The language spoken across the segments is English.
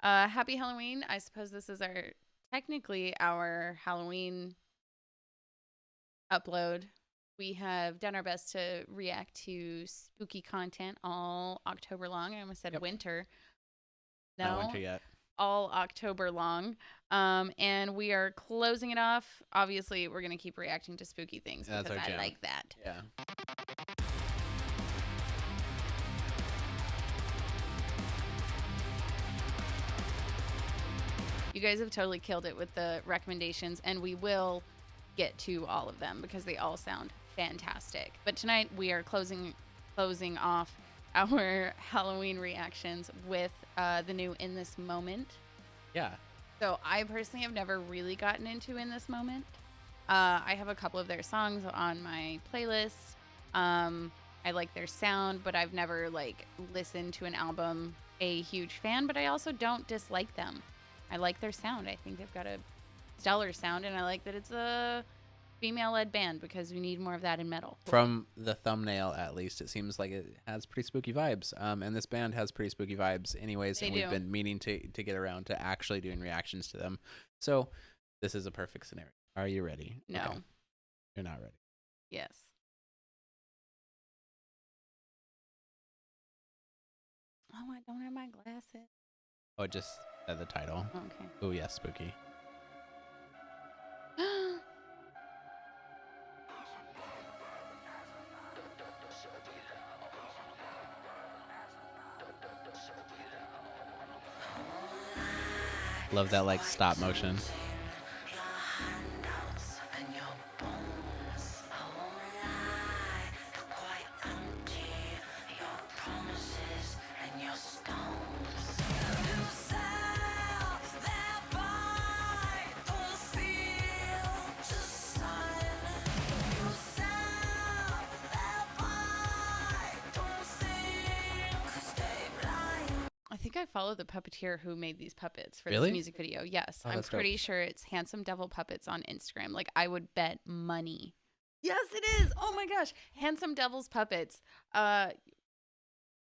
Happy Halloween. I suppose this is technically our Halloween upload. We have done our best to react to spooky content all October long. I almost said winter. No, not winter yet. All October long. And we are closing it off. Obviously, we're going to keep reacting to spooky things because I like that. Yeah. You guys have totally killed it with the recommendations, and we will get to all of them because they all sound fantastic. But tonight we are closing off our Halloween reactions with the new In This Moment. Yeah. So I personally have never really gotten into In This Moment. I have a couple of their songs on my playlist. I like their sound, but I've never listened to an album. A huge fan, but I also don't dislike them. I like their sound. I think they've got a stellar sound, and I like that it's a female-led band because we need more of that in metal. From the thumbnail, at least, it seems like it has pretty spooky vibes. And this band has pretty spooky vibes anyways, and we've been meaning to get around to actually doing reactions to them. So this is a perfect scenario. Are you ready? No. Okay. You're not ready. Yes. Oh, I don't have my glasses. Oh, it just said the title. Okay. Oh, yeah, spooky. Love that stop motion. I think I follow the puppeteer who made these puppets for Really? this music video. Yes, Oh, I'm that's pretty dope. sure it's Handsome Devil Puppets on Instagram. I would bet money. Yes, it is. Oh my gosh, Handsome Devil's Puppets.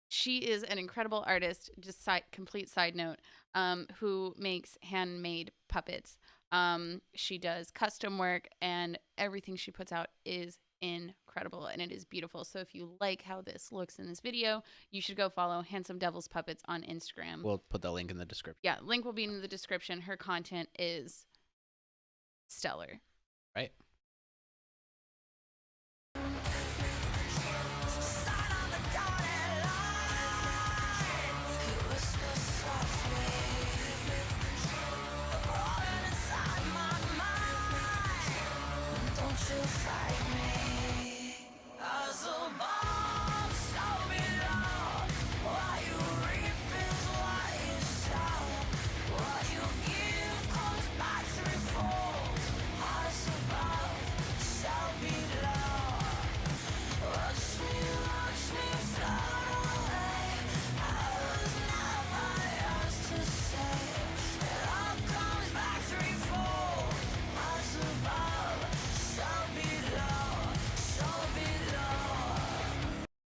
She is an incredible artist. Just complete side note. Who makes handmade puppets. She does custom work, and everything she puts out is incredible, and it is beautiful. So if you like how this looks in this video, you should go follow Handsome Devil's Puppets on Instagram. We'll put the link in the description. Yeah, link will be in the description. Her content is stellar. Right.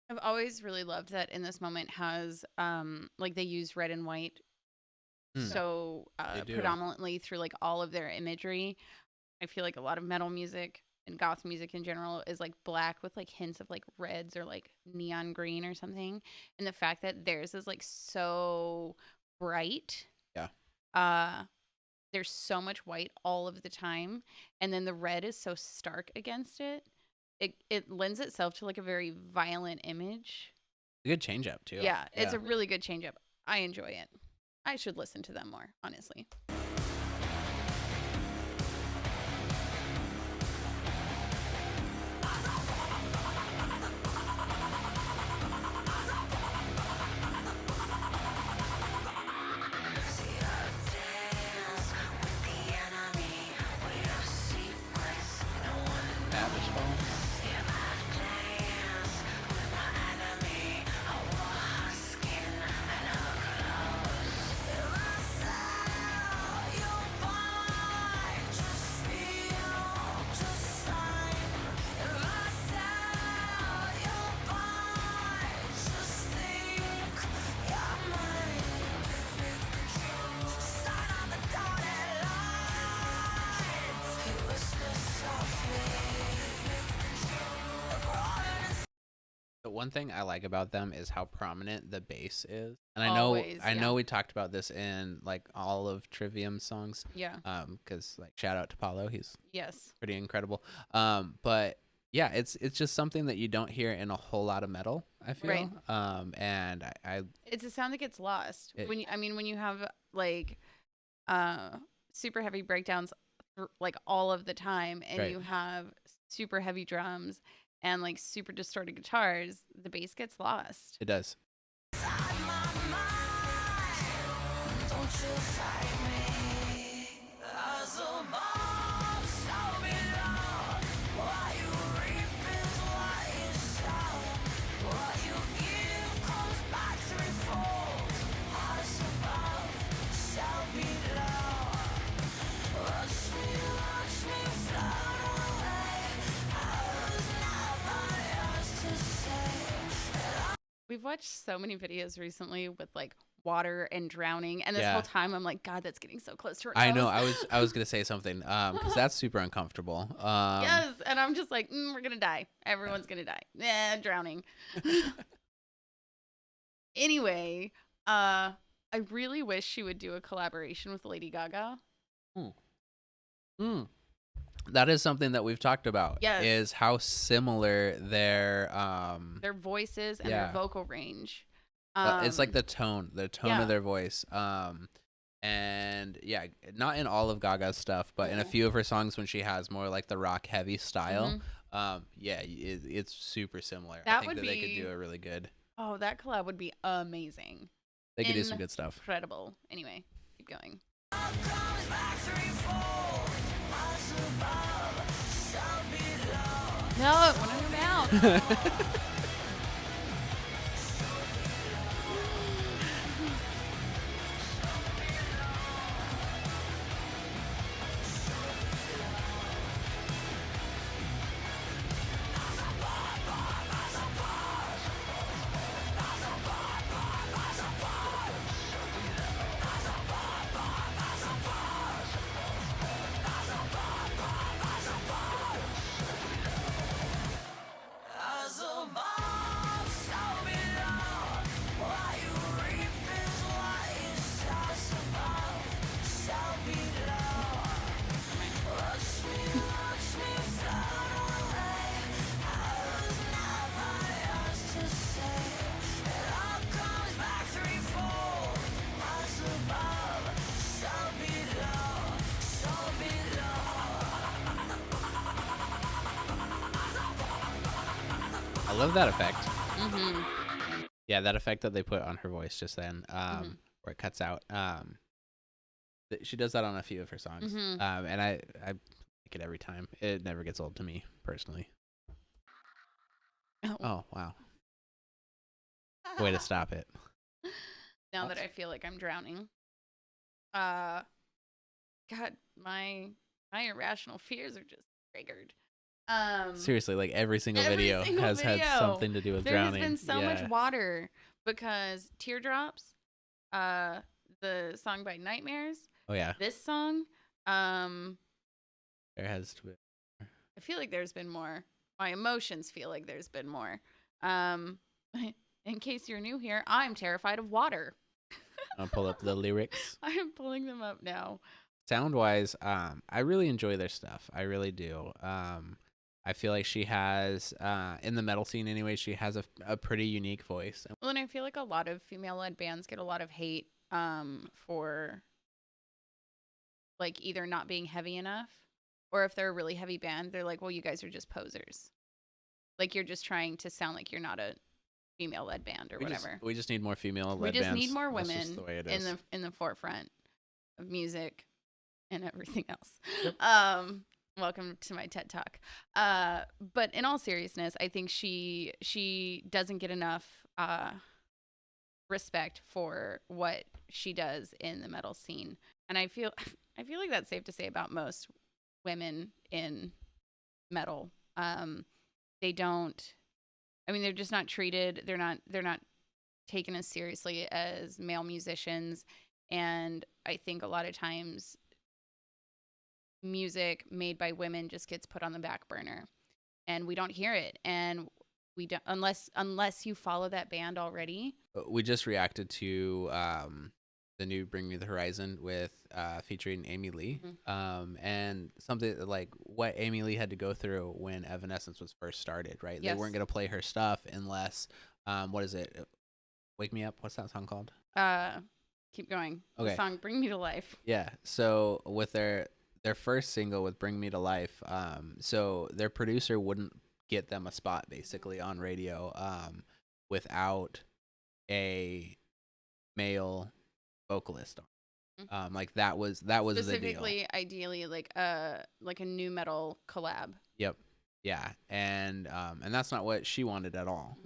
I've always really loved that In This Moment has they use red and white so predominantly through all of their imagery. I feel like a lot of metal music and goth music in general is black with hints of reds or neon green or something, and the fact that theirs is so bright. There's so much white all of the time, and then the red is so stark against it. It lends itself to a very violent image. A good change up too. Yeah, it's a really good change up. I enjoy it. I should listen to them more, honestly. one thing I like about them is how prominent the bass is. And Always, I yeah. know we talked about this in like all of Trivium's songs. Yeah. Because like shout out to Paulo, he's Yes. pretty incredible. But yeah, it's just something that you don't hear in a whole lot of metal, I feel. Right. And I It's a sound that gets lost it, when when you have like super heavy breakdowns like all of the time, and right. you have super heavy drums and like super distorted guitars, the bass gets lost. It does. We've watched so many videos recently with like water and drowning, and this Yeah. whole time I'm like, God, that's getting so close to her I nose. know. I was gonna say something because that's super uncomfortable. Yes, and I'm just like, we're gonna die. Everyone's gonna die. Drowning. Anyway, I really wish she would do a collaboration with Lady Gaga. That is something that we've talked about. Yes. Is how similar their voices and their vocal range. It's like the tone of their voice. And yeah, not in all of Gaga's stuff, but in a few of her songs when she has more like the rock heavy style. Yeah, it's super similar. I think that they could do a really good. Oh, that collab would be amazing. They could do some good stuff. Incredible. Anyway, keep going. No, it went in your mouth. I love that effect. Yeah, that effect that they put on her voice just then, where it cuts out. She does that on a few of her songs, and I like it every time. It never gets old to me personally. Oh wow! Way to stop it. Now that I feel like I'm drowning. God, my irrational fears are just triggered. Seriously, like every single video has had something to do with drowning. There's been so much water because Teardrops, the song by Nightmares. Oh yeah. This song, there has to be. I feel like there's been more. My emotions feel like there's been more. In case you're new here, I'm terrified of water. I'll pull up the lyrics. I am pulling them up now. Sound wise, I really enjoy their stuff. I really do. I feel like she has, in the metal scene anyway, she has a pretty unique voice. Well, and I feel like a lot of female-led bands get a lot of hate for like either not being heavy enough, or if they're a really heavy band, they're like, well, you guys are just posers. Like you're just trying to sound like you're not a female-led band or whatever. We just need more female-led bands. We just need more women the way it is. is. in the forefront of music and everything else. Yep. Welcome to my TED Talk. But in all seriousness, I think she doesn't get enough respect for what she does in the metal scene, and I feel like that's safe to say about most women in metal. They don't. I mean, they're just not treated. They're not taken as seriously as male musicians, and I think a lot of times music made by women just gets put on the back burner and we don't hear it. And we don't, unless you follow that band already. We just reacted to the new Bring Me the Horizon with featuring Amy Lee. And something like what Amy Lee had to go through when Evanescence was first started, right? Yes. They weren't going to play her stuff unless what is it? Wake Me Up. What's that song called? Keep going. Okay. The song Bring Me to Life. Yeah. So with their first single with Bring Me to Life, so their producer wouldn't get them a spot basically on radio without a male vocalist on. Like that was the deal. Specifically, ideally, like a new metal collab. Yep. Yeah, and that's not what she wanted at all.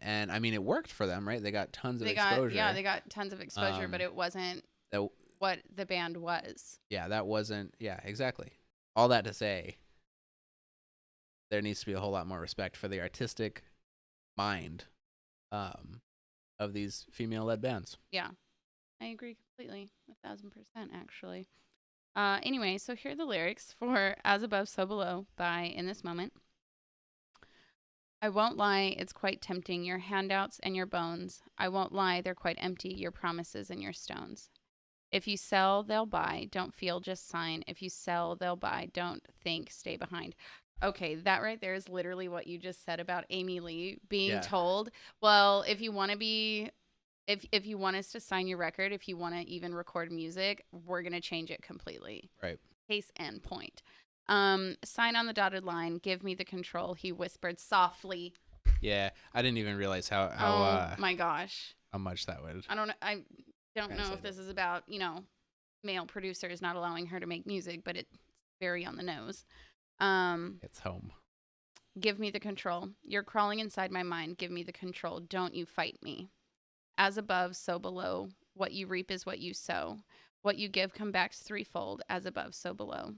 And I mean, it worked for them, right? They got tons of exposure. Yeah, they got tons of exposure, but it wasn't what the band was. Yeah, that wasn't. Yeah, exactly. All that to say, there needs to be a whole lot more respect for the artistic mind of these female-led bands. Yeah, I agree completely, 1,000%, actually. Anyway, so here are the lyrics for As Above, So Below by In This Moment. I won't lie, it's quite tempting, your handouts and your bones. I won't lie, they're quite empty, your promises and your stones. If you sell, they'll buy, don't feel, just sign. If you sell, they'll buy, don't think, stay behind. Okay, that right there is literally what you just said about Amy Lee being told, well, if you want to be... If you want us to sign your record, if you want to even record music, we're going to change it completely. Right. Case and point. Sign on the dotted line. Give me the control. He whispered softly. Yeah, I didn't even realize how my gosh. How much that would. I don't know if this is about, male producers not allowing her to make music, but it's very on the nose. It's home. Give me the control. You're crawling inside my mind. Give me the control. Don't you fight me. As above, so below. What you reap is what you sow. What you give come back threefold. As above, so below.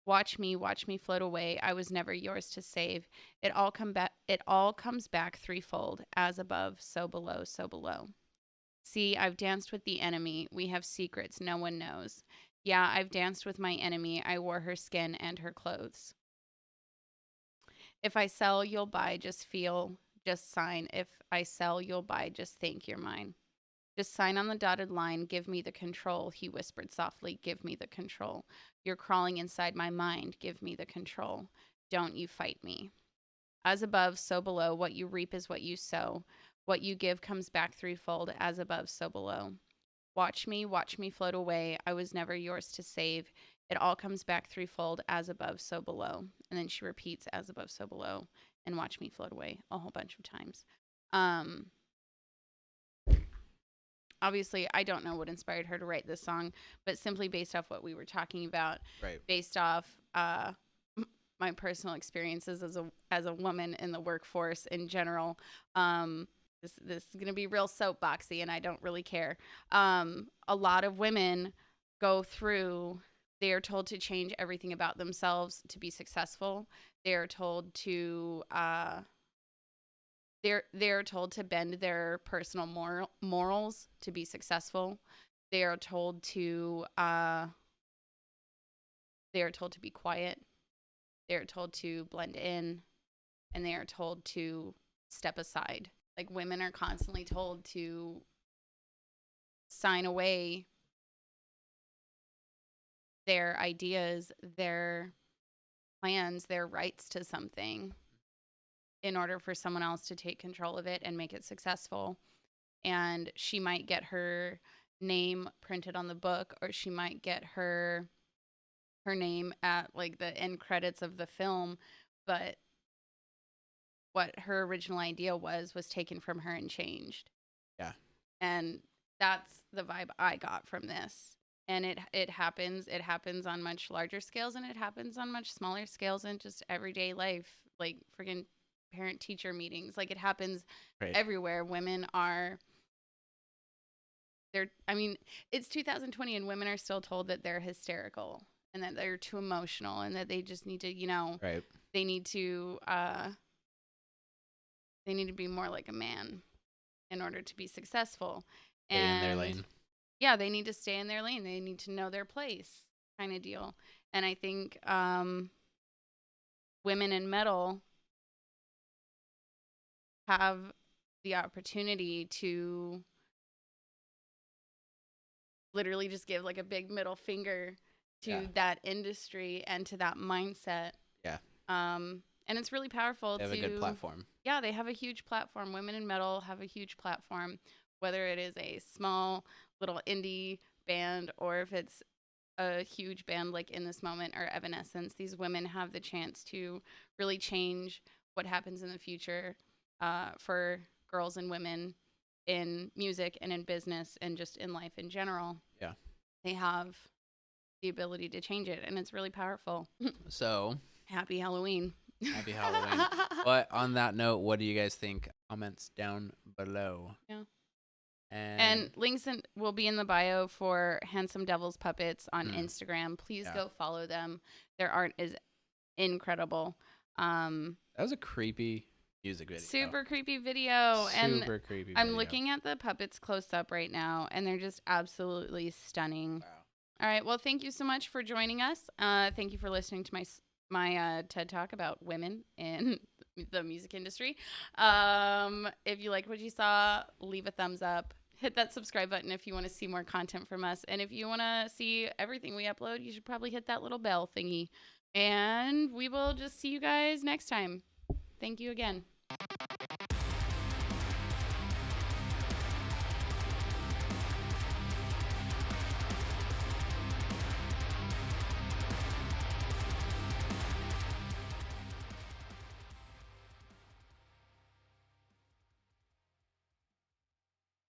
Watch me float away. I was never yours to save. It all comes back threefold. As above, so below, so below. See, I've danced with the enemy. We have secrets no one knows. Yeah, I've danced with my enemy. I wore her skin and her clothes. If I sell, you'll buy. Just feel. Just sign. If I sell, you'll buy. Just think you're mine. Just sign on the dotted line. Give me the control. He whispered softly. Give me the control. You're crawling inside my mind. Give me the control. Don't you fight me. As above, so below. What you reap is what you sow. What you give comes back threefold. As above, so below. Watch me float away. I was never yours to save. It all comes back threefold. As above, so below. And then she repeats as above, so below. And watch me float away a whole bunch of times. Obviously, I don't know what inspired her to write this song, but simply based off what we were talking about, right. Based off my personal experiences as a woman in the workforce in general. This is going to be real soapboxy, and I don't really care. A lot of women go through... They are told to change everything about themselves to be successful. They are told to they're told to bend their personal morals to be successful. They are told to be quiet. They are told to blend in, and they are told to step aside. Like, women are constantly told to sign away their ideas, their plans, their rights to something in order for someone else to take control of it and make it successful. And she might get her name printed on the book, or she might get her name at like the end credits of the film, but what her original idea was taken from her and changed. Yeah. And that's the vibe I got from this. And it happens on much larger scales, and it happens on much smaller scales in just everyday life, like friggin' parent-teacher meetings. Like, it happens everywhere. Women are... it's 2020, and women are still told that they're hysterical and that they're too emotional and that they just need to, right. They need to be more like a man in order to be successful. Stay in their lane. Yeah, they need to stay in their lane. They need to know their place, kind of deal. And I think women in metal have the opportunity to literally just give like a big middle finger to that industry and to that mindset. Yeah. And it's really powerful. They have a good platform. Yeah, they have a huge platform. Women in metal have a huge platform, whether it is a small little indie band or if it's a huge band like In This Moment or Evanescence. These women have the chance to really change what happens in the future for girls and women in music and in business and just in life in general. Yeah. They have the ability to change it, and it's really powerful. So, happy Halloween. Happy Halloween. But on that note, what do you guys think? Comments down below. Yeah. And links will be in the bio for Handsome Devils Puppets on Instagram. Please go follow them. Their art is incredible. That was a creepy music video. Super creepy video. Super creepy video. I'm looking at the puppets close up right now, and they're just absolutely stunning. Wow. All right. Well, thank you so much for joining us. Thank you for listening to my TED Talk about women in the music industry. If you liked what you saw, leave a thumbs up. Hit that subscribe button if you want to see more content from us. And if you want to see everything we upload, you should probably hit that little bell thingy. And we will just see you guys next time. Thank you again.